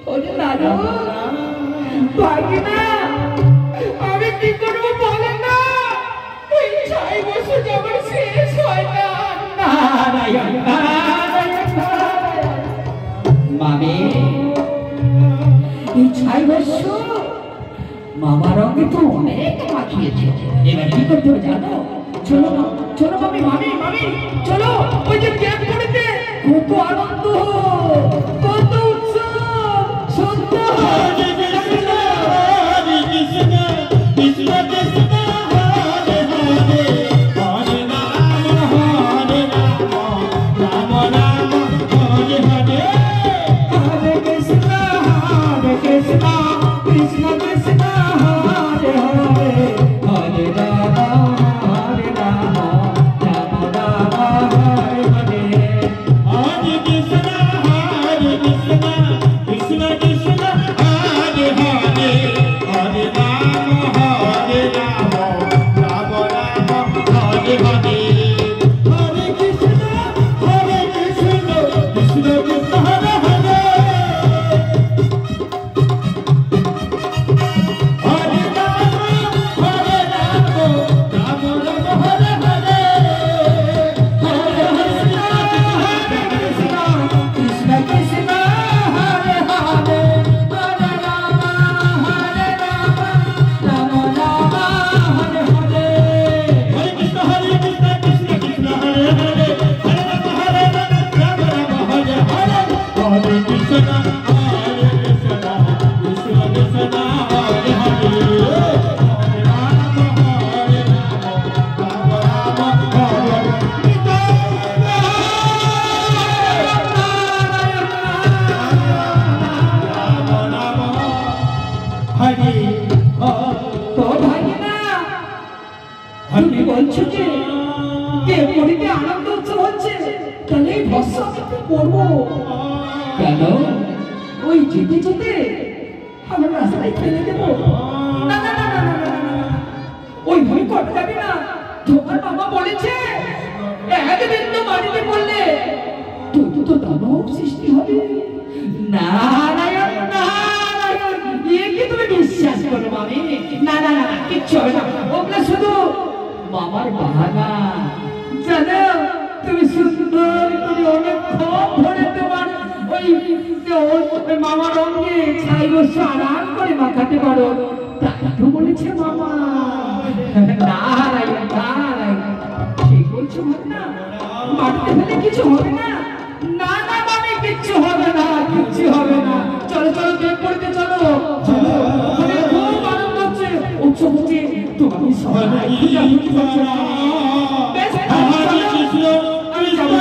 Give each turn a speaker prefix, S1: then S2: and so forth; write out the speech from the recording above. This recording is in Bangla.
S1: ওরে দাদু ভাগিনা আমি কি করব বলেন না এই 6 বছর যেমন শেষ হয় না নারায়ণ মামি এই 6 বছর মামার রঙে তো অনেক মাখিয়েছে এবার কি করতে হবে জানো চলো না চলো মামি মামি মামি চলো ওই যে ক্যাম্প করেছে কত আনন্দ কত উৎসব সত্য হরে কৃষ্ণ হরে কৃষ্ণ কৃষ্ণ কৃষ্ণ হরে হরে হরে রাম রাম রাম হরে হরে হরে কৃষ্ণ কৃষ্ণ কৃষ্ণ হরে হরে হরে রাম রাম হরে হরে হরে কৃষ্ণ কৃষ্ণ কৃষ্ণ হরে হরে হরে রাম রাম রাম হরে হরে হরে কৃষ্ণ কৃষ্ণ কৃষ্ণ হরে হরে আনন্দ উৎসব হচ্ছে তাহলে ভস্ম করবো কেন ওই যেতে যেতে আমরা রাস্তায় ফেলে দেবো না না না না না ওই ভয় করতে যাবি না তোমার বাবা বলেছে একদিন তো বাড়িতে বললে তুই তো দানব সৃষ্টি হবে নারায়ণ নারায়ণ কি তুমি বিশ্বাস করো মামি না না না কিচ্ছু হবে না ওগুলো শুধু মামার বাহানা জানো তুমি সুন্দর করে অনেকক্ষণ ধরে তোমার ওই মামার রঙে 6 বছর আরাম করে মাখাতে পারো তাই তো বলেছে মামা নারায়ণ নারায়ণ ঠিক বলছো না মাটিতে ফেলে কিছু হবে না না না মামি কিচ্ছু হবে না কিচ্ছু হবে না চলো চলো বের করতে চলো চলো ওখানে খুব আনন্দ হচ্ছে উৎসব হচ্ছে তোমাকে সবাই বেশ আমি যাবো